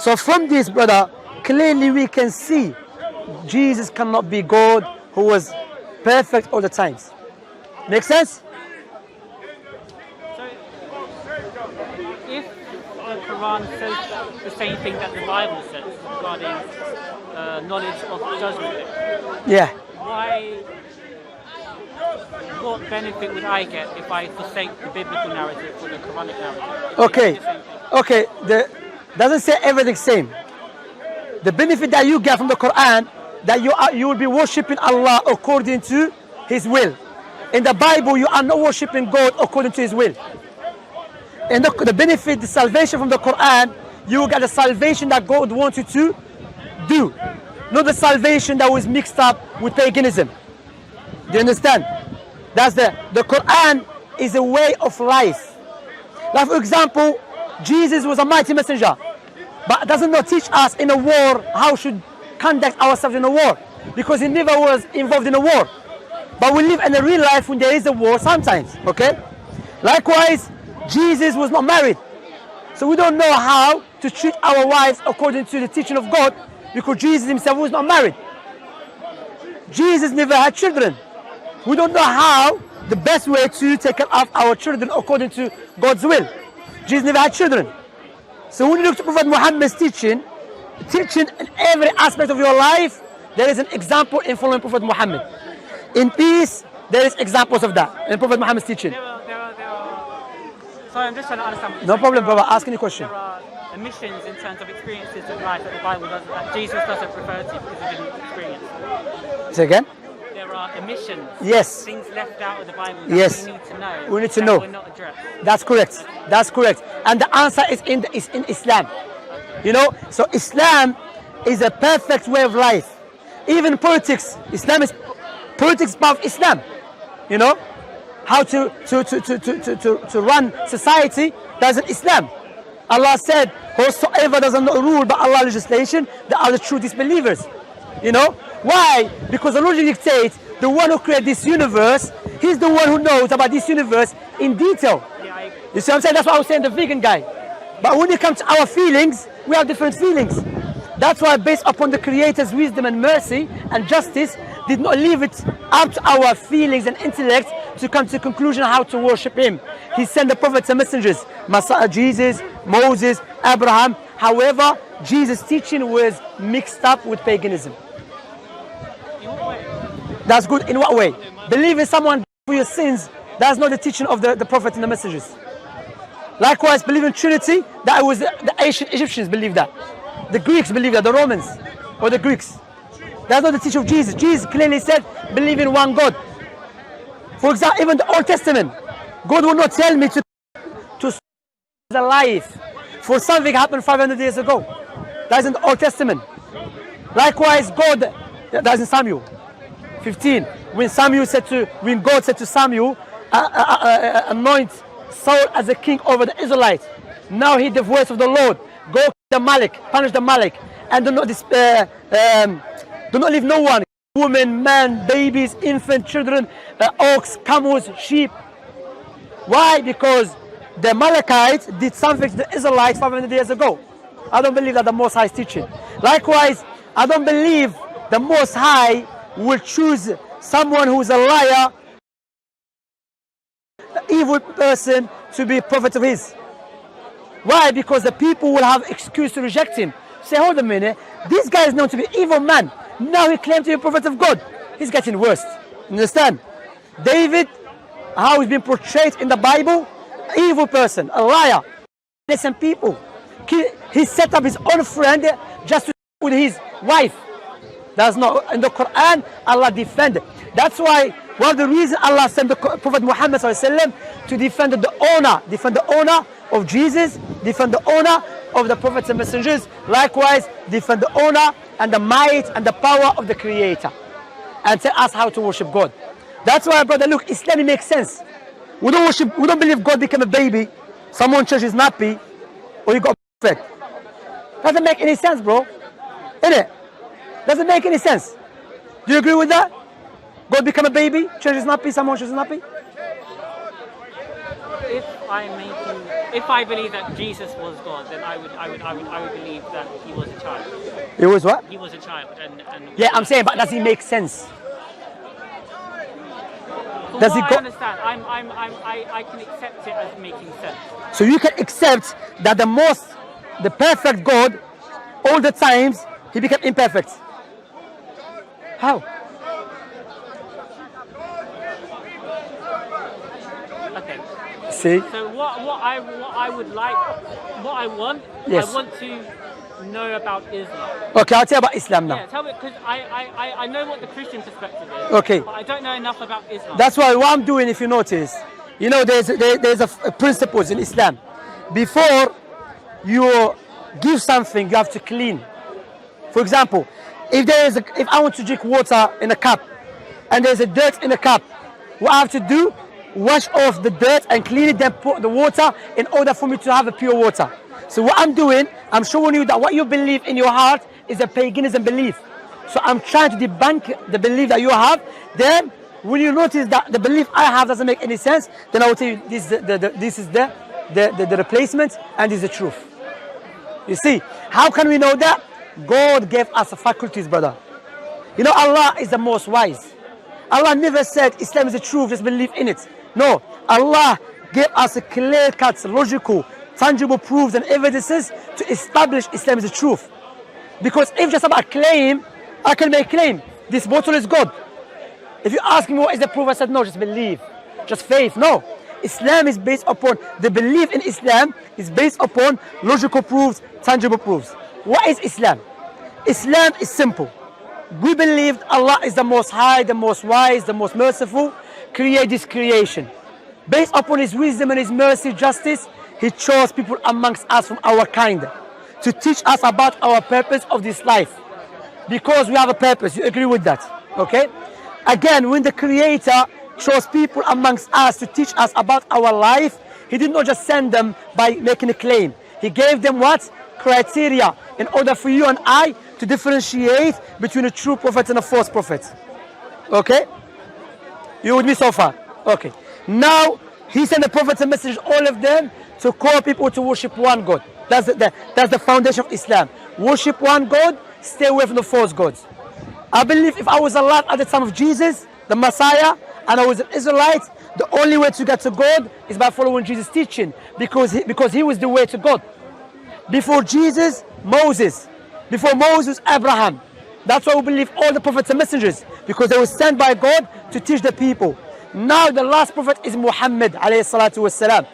So from this, brother, clearly we can see Jesus cannot be God who was perfect all the times. Make sense? So, if the Quran says the same thing that the Bible says regarding knowledge of judgment day, Yeah. what benefit would I get if I forsake the biblical narrative for the Quranic narrative? Okay. Doesn't say everything same. The benefit that you get from the Quran, that you will be worshipping Allah according to His will. In the Bible, you are not worshipping God according to His will. And the benefit, the salvation from the Quran, you will get the salvation that God wants you to do, not the salvation that was mixed up with paganism. Do you understand? That's the Quran is a way of life. Like for example, Jesus was a mighty messenger, but does not teach us in a war how should conduct ourselves in a war, because he never was involved in a war. But we live in a real life when there is a war sometimes, okay? Likewise, Jesus was not married. So we don't know how to treat our wives according to the teaching of God, because Jesus himself was not married. Jesus never had children. We don't know how the best way to take care of our children according to God's will. Jesus never had children. So when you look to Prophet Muhammad's teaching in every aspect of your life, there is an example in following Prophet Muhammad. In peace, there is examples of that in Prophet Muhammad's teaching. Sorry, I'm just trying to understand. No problem, brother. Ask any question. There are omissions in terms of experiences of life that the Bible doesn't, that Jesus doesn't refer to because he didn't experience. Say again? There are omissions. Yes. Things left out of the Bible that Yes. we need to know. We need to that know. were not addressed. That's correct. That's correct. And the answer is in Islam. You know, so Islam is a perfect way of life. Even politics, politics part of Islam. You know, how to run society, that's in Islam. Allah said, whosoever does not rule by Allah's legislation, they are the true disbelievers. You know, why? Because the logic dictates the one who created this universe, he's the one who knows about this universe in detail. You see what I'm saying? That's why I was saying the vegan guy. But when it comes to our feelings, we have different feelings. That's why, based upon the Creator's wisdom and mercy and justice, did not leave it up to our feelings and intellect to come to the conclusion how to worship Him. He sent the prophets and messengers, Messiah, Jesus, Moses, Abraham. However, Jesus' teaching was mixed up with paganism. In what way? That's good. In what way? Believing someone for your sins, that's not the teaching of the prophets and the messengers. Likewise, believing Trinity, that was the ancient Egyptians believed that. The Greeks believed that, the Romans or the Greeks. That's not the teaching of Jesus. Jesus clearly said, believe in one God. For example, even the Old Testament, God will not tell me to the life for something happened 500 years ago. That's in the Old Testament. Likewise, God, that's in Samuel 15. When God said to Samuel, anoint Saul as a king over the Israelites. Now hear the voice of the Lord. Go kill the Malik, punish the Malik, and do not leave no one, women, man, babies, infant, children, ox, camels, sheep. Why? Because the Amalekites did something to the Israelites 500 years ago. I don't believe that the Most High is teaching. Likewise, I don't believe the Most High will choose someone who is a liar, an evil person, to be a prophet of His. Why? Because the people will have excuse to reject him. Say, hold a minute, this guy is known to be an evil man. Now he claims to be a prophet of God. He's getting worse. Understand? David, how he's been portrayed in the Bible, evil person, a liar, innocent people. He set up his own friend just to with his wife. That's not in the Quran. Allah defended. That's why one of the reasons Allah sent the Prophet Muhammad to defend the honor of Jesus, defend the honor of the prophets and messengers. Likewise, defend the honor and the might and the power of the Creator, and tell us how to worship God. That's why, brother, look, Islam makes sense. We don't believe God became a baby, someone changed his nappy, or he got perfect. Doesn't make any sense, bro. Innit? Doesn't make any sense. Do you agree with that? God became a baby, changed his nappy, someone changed his nappy? if I believe that Jesus was God, then I would believe that he was a child. It was what? He was a child, and Yeah, I'm saying, but does it make sense? from Does what it go- I understand, I can accept it as making sense. So you can accept that the perfect God, all the times, he became imperfect. How? Okay. See? So what I want Yes. I want to know about Islam. Okay, I'll tell you about Islam now. Yeah, tell me, because I know what the Christian perspective is. Okay. But I don't know enough about Islam. That's why what I'm doing, if you notice, you know, there's a principles in Islam. Before you give something, you have to clean. For example, if I want to drink water in a cup and there's a dirt in the cup, what I have to do, wash off the dirt and clean it, then put the water in order for me to have a pure water. So what I'm doing, I'm showing you that what you believe in your heart is a paganism belief. So I'm trying to debunk the belief that you have. Then when you notice that the belief I have doesn't make any sense, then I will tell you this is the replacement and this is the truth. You see, how can we know that? God gave us faculties, brother. You know, Allah is the most wise. Allah never said Islam is the truth, just believe in it. No, Allah gave us a clear-cut, logical, tangible proofs and evidences to establish Islam is the truth. Because if just about claim, I can make claim, this bottle is God. If you ask me what is the proof, I said no, just believe, just faith. No, Islam is based upon, the belief in Islam is based upon logical proofs, tangible proofs. What is Islam? Islam is simple. We believe Allah is the most high, the most wise, the most merciful, create this creation. Based upon his wisdom and his mercy, justice, he chose people amongst us from our kind to teach us about our purpose of this life. Because we have a purpose, you agree with that, okay? Again, when the Creator chose people amongst us to teach us about our life, he did not just send them by making a claim. He gave them what? Criteria in order for you and I to differentiate between a true prophet and a false prophet. Okay? You with me so far? Okay. Now, he sent the prophets and messengers, all of them, to call people to worship one God. That's the foundation of Islam. Worship one God, stay away from the false gods. I believe if I was alive at the time of Jesus, the Messiah, and I was an Israelite, the only way to get to God is by following Jesus' teaching, because he was the way to God. Before Jesus, Moses. Before Moses, Abraham. That's why we believe all the prophets and messengers, because they were sent by God to teach the people. Now the last prophet is Muhammad alayhi salatu wassalam.